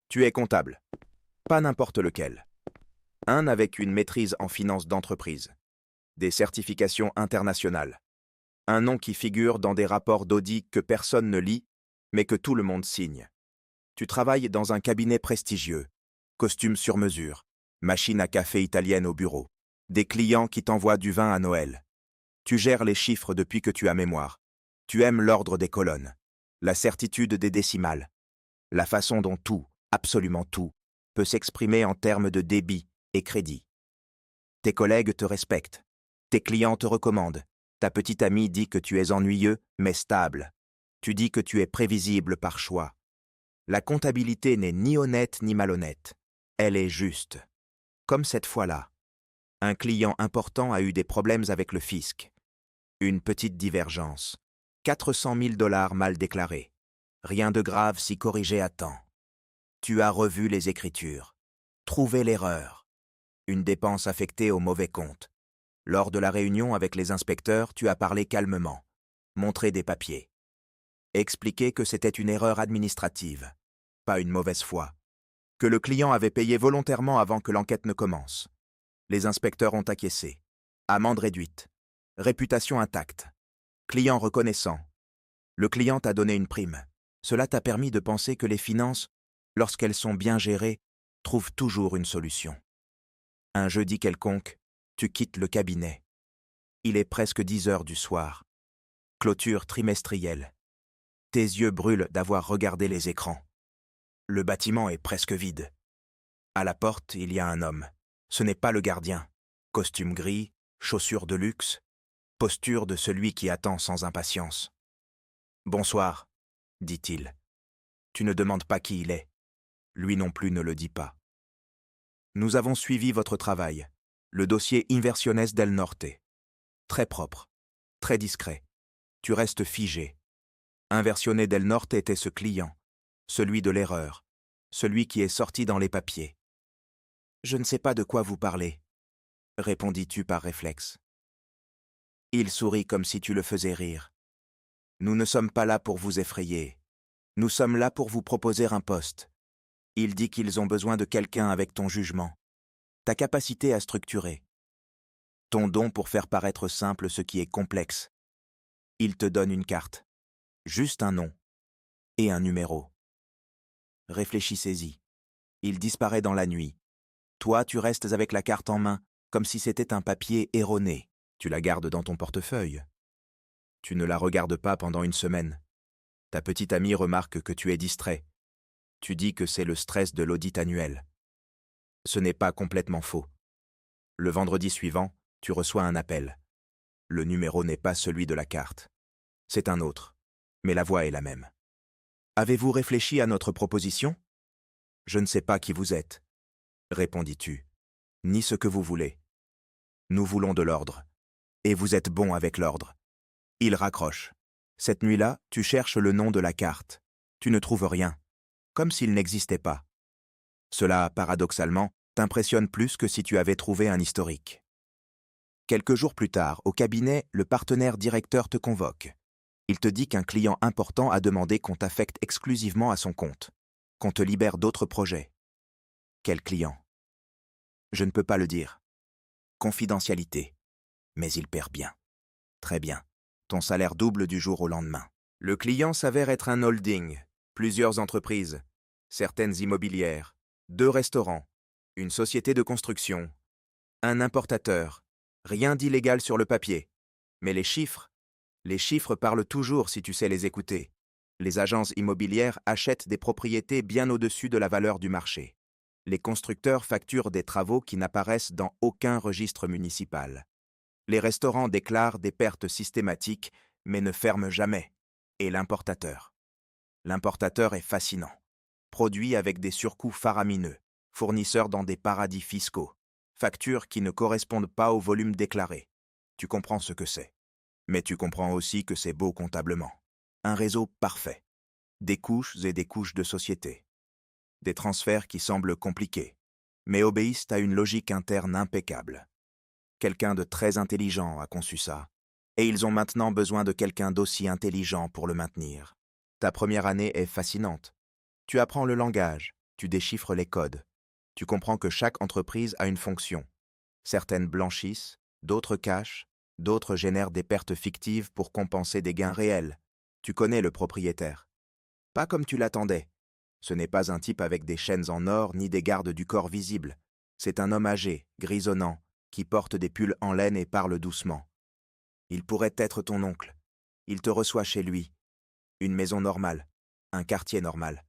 Tu es comptable. Pas n'importe lequel. Un avec une maîtrise en finance d'entreprise. Des certifications internationales. Un nom qui figure dans des rapports d'audit que personne ne lit, mais que tout le monde signe. Tu travailles dans un cabinet prestigieux. Costume sur mesure. Machine à café italienne au bureau. Des clients qui t'envoient du vin à Noël. Tu gères les chiffres depuis que tu as mémoire. Tu aimes l'ordre des colonnes. La certitude des décimales. La façon dont tout, absolument tout, peut s'exprimer en termes de débit et crédit. Tes collègues te respectent. Tes clients te recommandent. Ta petite amie dit que tu es ennuyeux, mais stable. Tu dis que tu es prévisible par choix. La comptabilité n'est ni honnête ni malhonnête. Elle est juste. Comme cette fois-là. Un client important a eu des problèmes avec le fisc. Une petite divergence. 400 000 $ mal déclarés. Rien de grave si corrigé à temps. Tu as revu les écritures. Trouvé l'erreur. Une dépense affectée au mauvais compte. Lors de la réunion avec les inspecteurs, tu as parlé calmement. Montré des papiers. Expliqué que c'était une erreur administrative. Pas une mauvaise foi. Que le client avait payé volontairement avant que l'enquête ne commence. Les inspecteurs ont acquiescé. Amende réduite. Réputation intacte. Client reconnaissant. Le client t'a donné une prime. Cela t'a permis de penser que les finances, lorsqu'elles sont bien gérées, trouvent toujours une solution. Un jeudi quelconque, tu quittes le cabinet. Il est presque 10 heures du soir. Clôture trimestrielle. Tes yeux brûlent d'avoir regardé les écrans. Le bâtiment est presque vide. À la porte, il y a un homme. Ce n'est pas le gardien. Costume gris, chaussures de luxe, posture de celui qui attend sans impatience. « Bonsoir », dit-il. Tu ne demandes pas qui il est. Lui non plus ne le dit pas. Nous avons suivi votre travail. Le dossier Inversiones del Norte. Très propre, très discret. Tu restes figé. Inversiones del Norte était ce client, celui de l'erreur, celui qui est sorti dans les papiers. Je ne sais pas de quoi vous parlez, répondis-tu par réflexe. Il sourit comme si tu le faisais rire. Nous ne sommes pas là pour vous effrayer. Nous sommes là pour vous proposer un poste. Il dit qu'ils ont besoin de quelqu'un avec ton jugement, ta capacité à structurer, ton don pour faire paraître simple ce qui est complexe. Il te donne une carte, juste un nom et un numéro. Réfléchissez-y. Il disparaît dans la nuit. Toi, tu restes avec la carte en main, comme si c'était un papier erroné. Tu la gardes dans ton portefeuille. Tu ne la regardes pas pendant une semaine. Ta petite amie remarque que tu es distrait. Tu dis que c'est le stress de l'audit annuel. Ce n'est pas complètement faux. Le vendredi suivant, tu reçois un appel. Le numéro n'est pas celui de la carte. C'est un autre, mais la voix est la même. Avez-vous réfléchi à notre proposition ? Je ne sais pas qui vous êtes, répondis-tu, ni ce que vous voulez. Nous voulons de l'ordre, et vous êtes bon avec l'ordre. Il raccroche. Cette nuit-là, tu cherches le nom de la carte. Tu ne trouves rien, comme s'il n'existait pas. Cela, paradoxalement, t'impressionne plus que si tu avais trouvé un historique. Quelques jours plus tard, au cabinet, le partenaire directeur te convoque. Il te dit qu'un client important a demandé qu'on t'affecte exclusivement à son compte, qu'on te libère d'autres projets. Quel client ? Je ne peux pas le dire. Confidentialité. Mais il perd bien. Très bien. Ton salaire double du jour au lendemain. Le client s'avère être un holding, plusieurs entreprises, certaines immobilières, 2 restaurants, une société de construction, un importateur. Rien d'illégal sur le papier. Mais les chiffres parlent toujours si tu sais les écouter. Les agences immobilières achètent des propriétés bien au-dessus de la valeur du marché. Les constructeurs facturent des travaux qui n'apparaissent dans aucun registre municipal. Les restaurants déclarent des pertes systématiques, mais ne ferment jamais. Et l'importateur. L'importateur est fascinant. Produit avec des surcoûts faramineux, fournisseur dans des paradis fiscaux, factures qui ne correspondent pas au volume déclaré. Tu comprends ce que c'est. Mais tu comprends aussi que c'est beau comptablement. Un réseau parfait. Des couches et des couches de société. Des transferts qui semblent compliqués, mais obéissent à une logique interne impeccable. Quelqu'un de très intelligent a conçu ça, et ils ont maintenant besoin de quelqu'un d'aussi intelligent pour le maintenir. Ta première année est fascinante. Tu apprends le langage, Tu déchiffres les codes. Tu comprends que chaque entreprise a une fonction. Certaines blanchissent, d'autres cachent, d'autres génèrent des pertes fictives pour compenser des gains réels. Tu connais le propriétaire. Pas comme tu l'attendais. Ce n'est pas un type avec des chaînes en or ni des gardes du corps visibles. C'est un homme âgé, grisonnant, qui porte des pulls en laine et parle doucement. Il pourrait être ton oncle. Il te reçoit chez lui. Une maison normale, un quartier normal.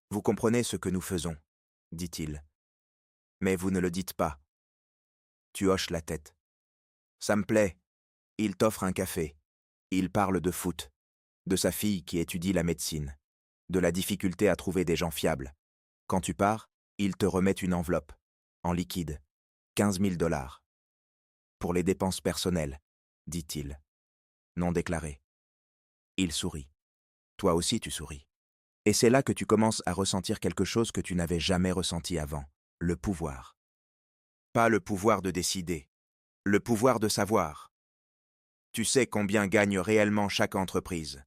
Vous comprenez ce que nous faisons, dit-il. Mais vous ne le dites pas. Tu hoches la tête. Ça me plaît. Il t'offre un café. Il parle de foot, de sa fille qui étudie la médecine, de la difficulté à trouver des gens fiables. Quand tu pars, il te remet une enveloppe, en liquide, 15 000 $. Pour les dépenses personnelles, dit-il. Non déclarées. Il sourit. Toi aussi tu souris. Et c'est là que tu commences à ressentir quelque chose que tu n'avais jamais ressenti avant, le pouvoir. Pas le pouvoir de décider, le pouvoir de savoir. Tu sais combien gagne réellement chaque entreprise.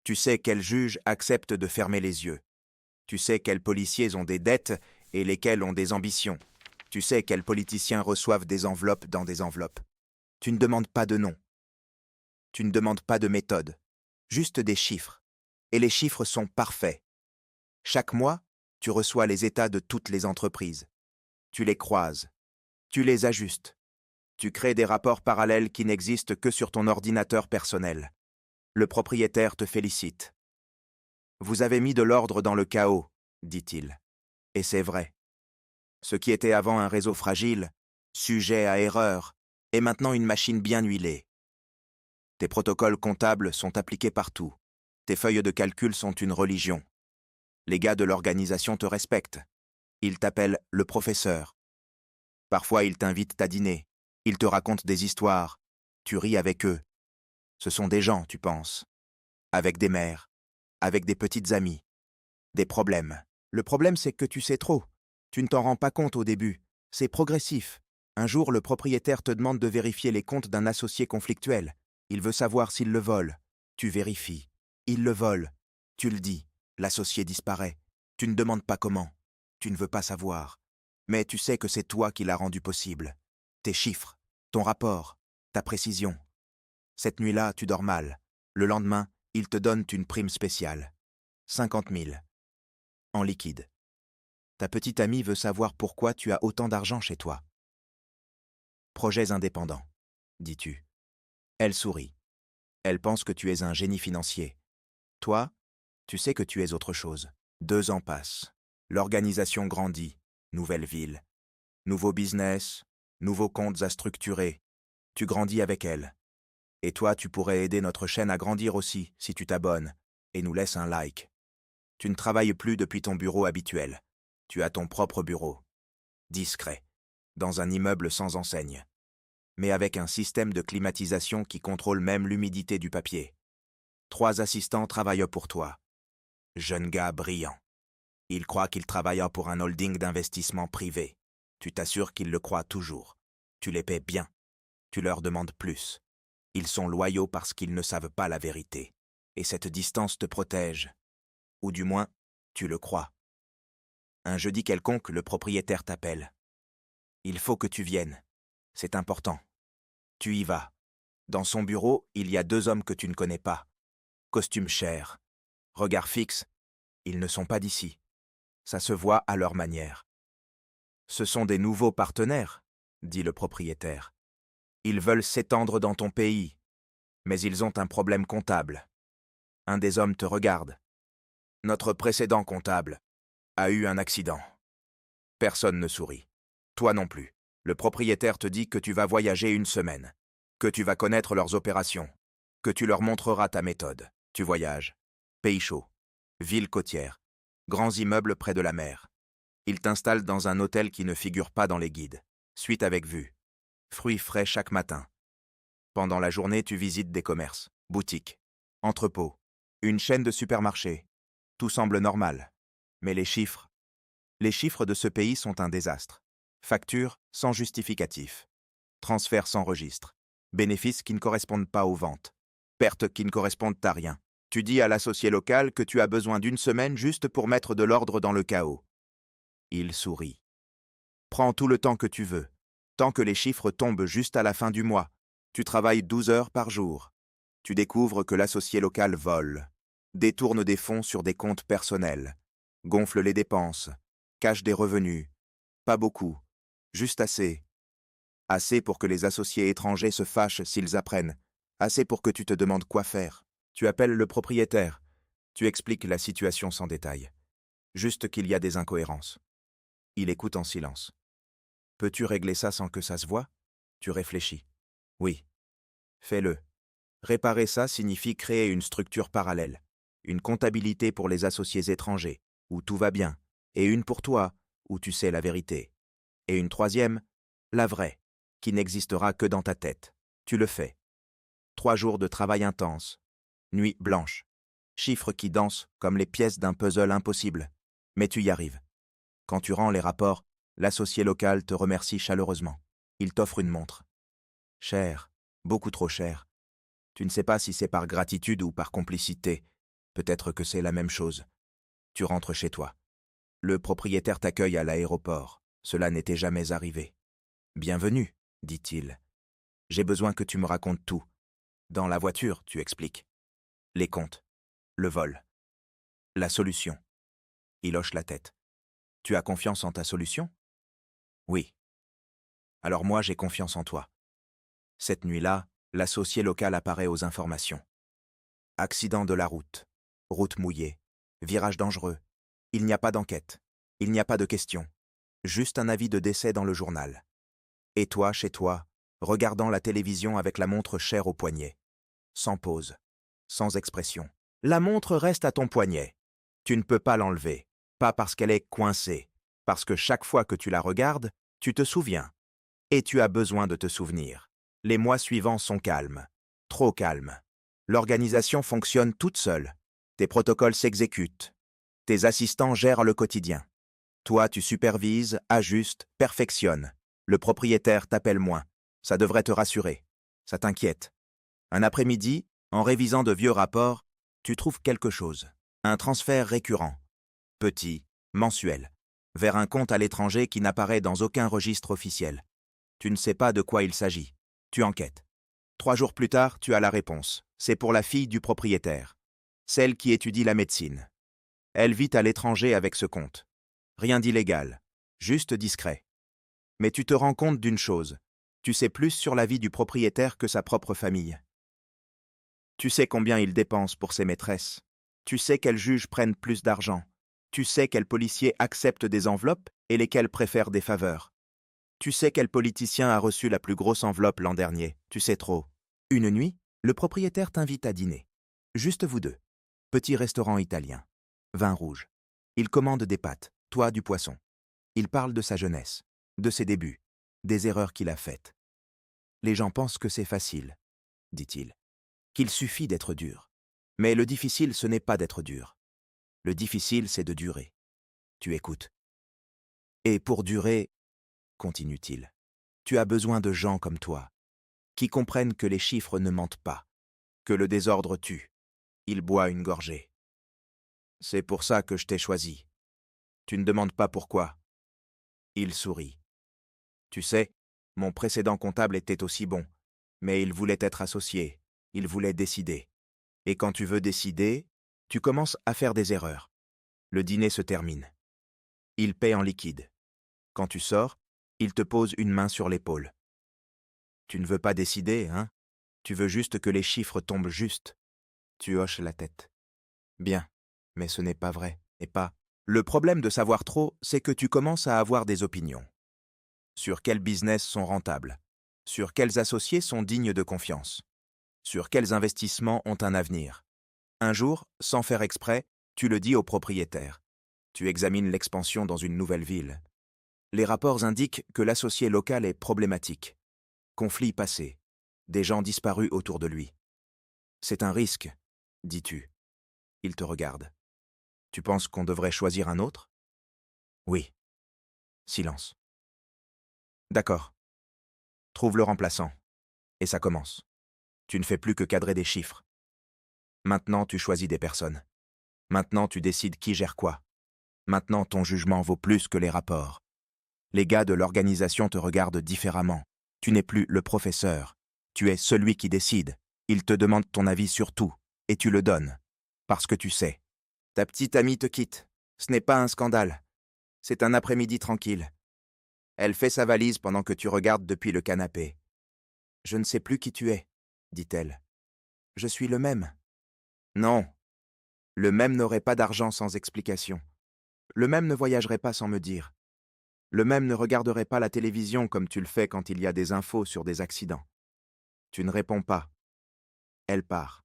Tu sais quels juges acceptent de fermer les yeux. Tu sais quels policiers ont des dettes et lesquels ont des ambitions. Tu sais quels politiciens reçoivent des enveloppes dans des enveloppes. Tu ne demandes pas de nom. Tu ne demandes pas de méthode. Juste des chiffres. Et les chiffres sont parfaits. Chaque mois, tu reçois les états de toutes les entreprises. Tu les croises. Tu les ajustes. Tu crées des rapports parallèles qui n'existent que sur ton ordinateur personnel. Le propriétaire te félicite. Vous avez mis de l'ordre dans le chaos, dit-il. Et c'est vrai. Ce qui était avant un réseau fragile, sujet à erreur, est maintenant une machine bien huilée. Tes protocoles comptables sont appliqués partout. Tes feuilles de calcul sont une religion. Les gars de l'organisation te respectent. Ils t'appellent le professeur. Parfois, ils t'invitent à dîner. Ils te racontent des histoires. Tu ris avec eux. Ce sont des gens, tu penses. Avec des mères. Avec des petites amies. Des problèmes. Le problème, c'est que tu sais trop. Tu ne t'en rends pas compte au début. C'est progressif. Un jour, le propriétaire te demande de vérifier les comptes d'un associé conflictuel. Il veut savoir s'il le vole. Tu vérifies. Il le vole. Tu le dis. L'associé disparaît. Tu ne demandes pas comment. Tu ne veux pas savoir. Mais tu sais que c'est toi qui l'as rendu possible. Tes chiffres, ton rapport, ta précision. Cette nuit-là, tu dors mal. Le lendemain, ils te donnent une prime spéciale. 50 000. En liquide. Ta petite amie veut savoir pourquoi tu as autant d'argent chez toi. Projets indépendants, dis-tu. Elle sourit. Elle pense que tu es un génie financier. Toi, tu sais que tu es autre chose. 2 ans passent. L'organisation grandit. Nouvelle ville. Nouveau business. Nouveaux comptes à structurer. Tu grandis avec elle. Et toi, tu pourrais aider notre chaîne à grandir aussi si tu t'abonnes et nous laisses un like. Tu ne travailles plus depuis ton bureau habituel. Tu as ton propre bureau. Discret. Dans un immeuble sans enseigne. Mais avec un système de climatisation qui contrôle même l'humidité du papier. 3 assistants travaillent pour toi. Jeune gars brillant. Il croit qu'il travaille pour un holding d'investissement privé. Tu t'assures qu'ils le croient toujours. Tu les paies bien. Tu leur demandes plus. Ils sont loyaux parce qu'ils ne savent pas la vérité. Et cette distance te protège. Ou du moins, tu le crois. Un jeudi quelconque, le propriétaire t'appelle. Il faut que tu viennes. C'est important. Tu y vas. Dans son bureau, il y a 2 hommes que tu ne connais pas. Costume cher. Regard fixe. Ils ne sont pas d'ici. Ça se voit à leur manière. Ce sont des nouveaux partenaires, dit le propriétaire. Ils veulent s'étendre dans ton pays, mais ils ont un problème comptable. Un des hommes te regarde. Notre précédent comptable a eu un accident. Personne ne sourit. Toi non plus. Le propriétaire te dit que tu vas voyager 1 semaine, que tu vas connaître leurs opérations, que tu leur montreras ta méthode. Tu voyages. Pays chaud. Ville côtière. Grands immeubles près de la mer. Ils t'installent dans un hôtel qui ne figure pas dans les guides. Suite avec vue. Fruits frais chaque matin. Pendant la journée, tu visites des commerces, boutiques, entrepôts, une chaîne de supermarchés. Tout semble normal. Mais les chiffres de ce pays sont un désastre. Factures sans justificatif. Transferts sans registre. Bénéfices qui ne correspondent pas aux ventes. Pertes qui ne correspondent à rien. Tu dis à l'associé local que tu as besoin d'une semaine juste pour mettre de l'ordre dans le chaos. Il sourit. Prends tout le temps que tu veux, tant que les chiffres tombent juste à la fin du mois. Tu travailles 12 heures par jour. Tu découvres que l'associé local vole, détourne des fonds sur des comptes personnels, gonfle les dépenses, cache des revenus. Pas beaucoup, juste assez. Assez pour que les associés étrangers se fâchent s'ils apprennent. Assez pour que tu te demandes quoi faire. Tu appelles le propriétaire. Tu expliques la situation sans détail. Juste qu'il y a des incohérences. Il écoute en silence. Peux-tu régler ça sans que ça se voie? Tu réfléchis. Oui. Fais-le. Réparer ça signifie créer une structure parallèle. Une comptabilité pour les associés étrangers, où tout va bien, et une pour toi, où tu sais la vérité. Et une troisième, la vraie, qui n'existera que dans ta tête. Tu le fais. 3 jours de travail intense. Nuit blanche. Chiffres qui dansent comme les pièces d'un puzzle impossible. Mais tu y arrives. Quand tu rends les rapports, l'associé local te remercie chaleureusement. Il t'offre une montre. Cher, beaucoup trop cher. Tu ne sais pas si c'est par gratitude ou par complicité. Peut-être que c'est la même chose. Tu rentres chez toi. Le propriétaire t'accueille à l'aéroport. Cela n'était jamais arrivé. Bienvenue, dit-il. J'ai besoin que tu me racontes tout. Dans la voiture, tu expliques. Les comptes. Le vol. La solution. Il hoche la tête. Tu as confiance en ta solution? Oui. Alors moi, j'ai confiance en toi. Cette nuit-là, l'associé local apparaît aux informations. Accident de la route. Route mouillée. Virage dangereux. Il n'y a pas d'enquête. Il n'y a pas de question. Juste un avis de décès dans le journal. Et toi, chez toi, regardant la télévision avec la montre chère au poignet. Sans pause. Sans expression. La montre reste à ton poignet. Tu ne peux pas l'enlever. Pas parce qu'elle est coincée. Parce que chaque fois que tu la regardes, tu te souviens. Et tu as besoin de te souvenir. Les mois suivants sont calmes. Trop calmes. L'organisation fonctionne toute seule. Tes protocoles s'exécutent. Tes assistants gèrent le quotidien. Toi, tu supervises, ajustes, perfectionnes. Le propriétaire t'appelle moins. Ça devrait te rassurer. Ça t'inquiète. Un après-midi, en révisant de vieux rapports, tu trouves quelque chose. Un transfert récurrent. Petit, mensuel. Vers un compte à l'étranger qui n'apparaît dans aucun registre officiel. Tu ne sais pas de quoi il s'agit. Tu enquêtes. 3 jours plus tard, tu as la réponse. C'est pour la fille du propriétaire. Celle qui étudie la médecine. Elle vit à l'étranger avec ce compte. Rien d'illégal. Juste discret. Mais tu te rends compte d'une chose. Tu sais plus sur la vie du propriétaire que sa propre famille. Tu sais combien il dépense pour ses maîtresses. Tu sais quels juges prennent plus d'argent. Tu sais quels policiers acceptent des enveloppes et lesquels préfèrent des faveurs. Tu sais quel politicien a reçu la plus grosse enveloppe l'an dernier. Tu sais trop. Une nuit, le propriétaire t'invite à dîner. Juste vous deux. Petit restaurant italien. Vin rouge. Il commande des pâtes, toi du poisson. Il parle de sa jeunesse, de ses débuts, des erreurs qu'il a faites. Les gens pensent que c'est facile, dit-il, qu'il suffit d'être dur. Mais le difficile, ce n'est pas d'être dur. Le difficile, c'est de durer. Tu écoutes. Et pour durer, continue-t-il, tu as besoin de gens comme toi, qui comprennent que les chiffres ne mentent pas, que le désordre tue. Il boit une gorgée. C'est pour ça que je t'ai choisi. Tu ne demandes pas pourquoi. Il sourit. Tu sais, mon précédent comptable était aussi bon, mais il voulait être associé, il voulait décider. Et quand tu veux décider, tu commences à faire des erreurs. Le dîner se termine. Il paie en liquide. Quand tu sors, il te pose une main sur l'épaule. Tu ne veux pas décider, hein? Tu veux juste que les chiffres tombent juste. Tu hoches la tête. Bien, mais ce n'est pas vrai, et pas. Le problème de savoir trop, c'est que tu commences à avoir des opinions. Sur quels business sont rentables? Sur quels associés sont dignes de confiance? Sur quels investissements ont un avenir? Un jour, sans faire exprès, tu le dis au propriétaire. Tu examines l'expansion dans une nouvelle ville. Les rapports indiquent que l'associé local est problématique. Conflit passé. Des gens disparus autour de lui. C'est un risque, dis-tu. Il te regarde. Tu penses qu'on devrait choisir un autre? Oui. Silence. D'accord. Trouve le remplaçant. Et ça commence. Tu ne fais plus que cadrer des chiffres. Maintenant, tu choisis des personnes. Maintenant, tu décides qui gère quoi. Maintenant, ton jugement vaut plus que les rapports. Les gars de l'organisation te regardent différemment. Tu n'es plus le professeur. Tu es celui qui décide. Ils te demandent ton avis sur tout, et tu le donnes. Parce que tu sais. Ta petite amie te quitte. Ce n'est pas un scandale. C'est un après-midi tranquille. Elle fait sa valise pendant que tu regardes depuis le canapé. Je ne sais plus qui tu es, dit-elle. Je suis le même. Non. Le même n'aurait pas d'argent sans explication. Le même ne voyagerait pas sans me dire. Le même ne regarderait pas la télévision comme tu le fais quand il y a des infos sur des accidents. Tu ne réponds pas. Elle part.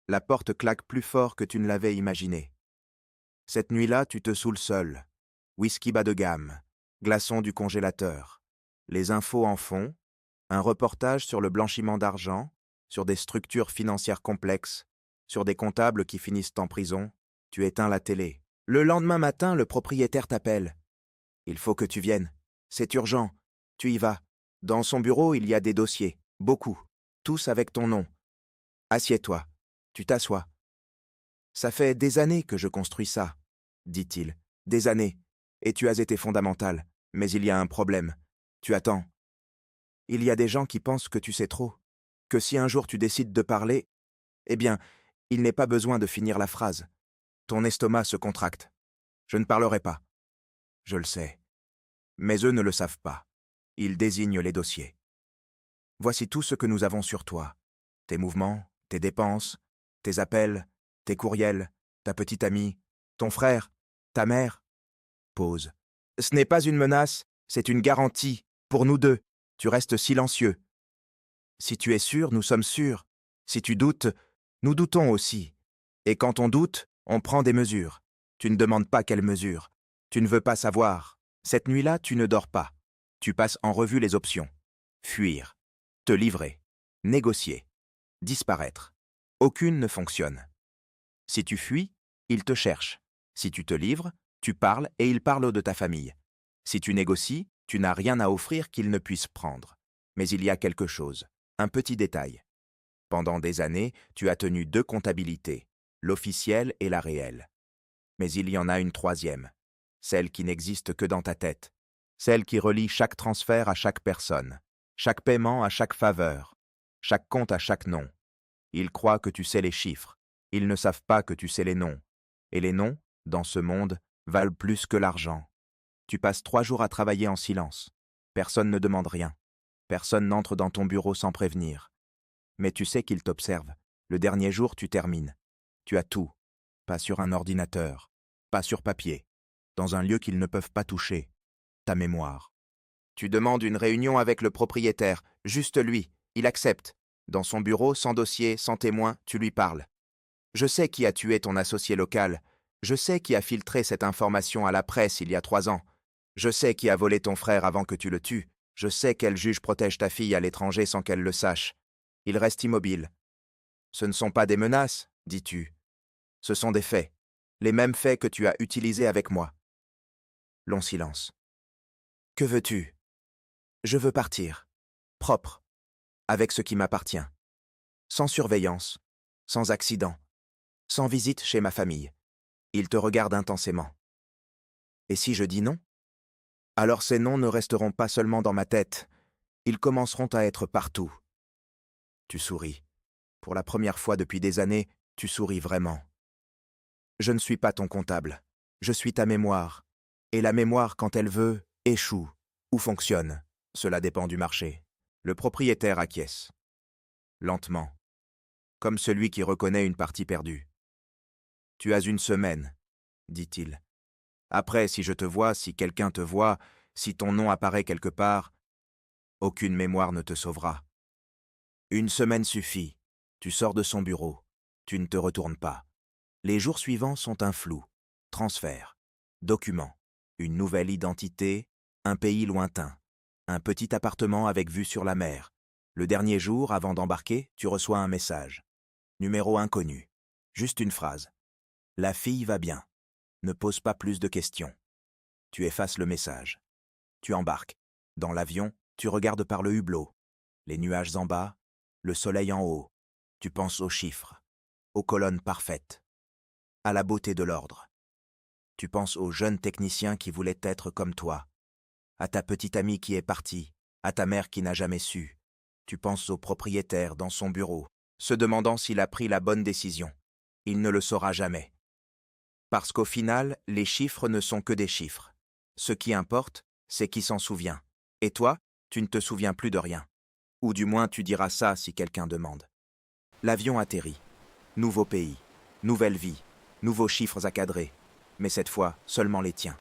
La porte claque plus fort que tu ne l'avais imaginé. Cette nuit-là, tu te saoules seul. Whisky bas de gamme, glaçons du congélateur. Les infos en fond, un reportage sur le blanchiment d'argent, sur des structures financières complexes, sur des comptables qui finissent en prison. Tu éteins la télé. Le lendemain matin, le propriétaire t'appelle. Il faut que tu viennes. C'est urgent. Tu y vas. Dans son bureau, il y a des dossiers. Beaucoup. Tous avec ton nom. Assieds-toi. Tu t'assois. Ça fait des années que je construis ça, dit-il. Des années. Et tu as été fondamental. Mais il y a un problème. Tu attends. Il y a des gens qui pensent que tu sais trop. Que si un jour tu décides de parler, eh bien, il n'est pas besoin de finir la phrase. Ton estomac se contracte. Je ne parlerai pas. Je le sais. Mais eux ne le savent pas. Ils désignent les dossiers. Voici tout ce que nous avons sur toi. Tes mouvements, tes dépenses, tes appels, tes courriels, ta petite amie, ton frère, ta mère. Pause. Ce n'est pas une menace, c'est une garantie. Pour nous deux, tu restes silencieux. Si tu es sûr, nous sommes sûrs. Si tu doutes, nous doutons aussi. Et quand on doute, on prend des mesures. Tu ne demandes pas quelles mesures. Tu ne veux pas savoir. Cette nuit-là, tu ne dors pas. Tu passes en revue les options. Fuir. Te livrer. Négocier. Disparaître. Aucune ne fonctionne. Si tu fuis, ils te cherchent. Si tu te livres, tu parles et ils parlent de ta famille. Si tu négocies, tu n'as rien à offrir qu'ils ne puissent prendre. Mais il y a quelque chose, un petit détail. Pendant des années, tu as tenu 2 comptabilités, l'officielle et la réelle. Mais il y en a une troisième, celle qui n'existe que dans ta tête, celle qui relie chaque transfert à chaque personne, chaque paiement à chaque faveur, chaque compte à chaque nom. Ils croient que tu sais les chiffres, ils ne savent pas que tu sais les noms. Et les noms, dans ce monde, valent plus que l'argent. Tu passes 3 jours à travailler en silence. Personne ne demande rien. Personne n'entre dans ton bureau sans prévenir. Mais tu sais qu'ils t'observent. Le dernier jour, tu termines. Tu as tout. Pas sur un ordinateur. Pas sur papier. Dans un lieu qu'ils ne peuvent pas toucher. Ta mémoire. Tu demandes une réunion avec le propriétaire. Juste lui. Il accepte. Dans son bureau, sans dossier, sans témoin, tu lui parles. Je sais qui a tué ton associé local. Je sais qui a filtré cette information à la presse il y a 3 ans. Je sais qui a volé ton frère avant que tu le tues. Je sais quel juge protège ta fille à l'étranger sans qu'elle le sache. Il reste immobile. Ce ne sont pas des menaces, dis-tu. Ce sont des faits. Les mêmes faits que tu as utilisés avec moi. Long silence. Que veux-tu? Je veux partir. Propre. Avec ce qui m'appartient. Sans surveillance. Sans accident. Sans visite chez ma famille. Il te regarde intensément. Et si je dis non? Alors ces noms ne resteront pas seulement dans ma tête. Ils commenceront à être partout. Tu souris. Pour la première fois depuis des années, tu souris vraiment. Je ne suis pas ton comptable. Je suis ta mémoire. Et la mémoire, quand elle veut, échoue ou fonctionne. Cela dépend du marché. Le propriétaire acquiesce. Lentement. Comme celui qui reconnaît une partie perdue. Tu as 1 semaine, dit-il. Après, si je te vois, si quelqu'un te voit, si ton nom apparaît quelque part, aucune mémoire ne te sauvera. 1 semaine suffit. Tu sors de son bureau. Tu ne te retournes pas. Les jours suivants sont un flou. Transfert. Document. Une nouvelle identité. Un pays lointain. Un petit appartement avec vue sur la mer. Le dernier jour, avant d'embarquer, tu reçois un message. Numéro inconnu. Juste une phrase. La fille va bien. Ne pose pas plus de questions. Tu effaces le message. Tu embarques. Dans l'avion, tu regardes par le hublot. Les nuages en bas, le soleil en haut. Tu penses aux chiffres. aux colonnes parfaites, à la beauté de l'ordre. Tu penses au jeune technicien qui voulait être comme toi, à ta petite amie qui est partie, à ta mère qui n'a jamais su. Tu penses au propriétaire dans son bureau, se demandant s'il a pris la bonne décision. Il ne le saura jamais. Parce qu'au final, les chiffres ne sont que des chiffres. Ce qui importe, c'est qui s'en souvient. Et toi, tu ne te souviens plus de rien. Ou du moins tu diras ça si quelqu'un demande. L'avion atterrit. Nouveau pays, nouvelle vie, nouveaux chiffres à cadrer. Mais cette fois, seulement les tiens.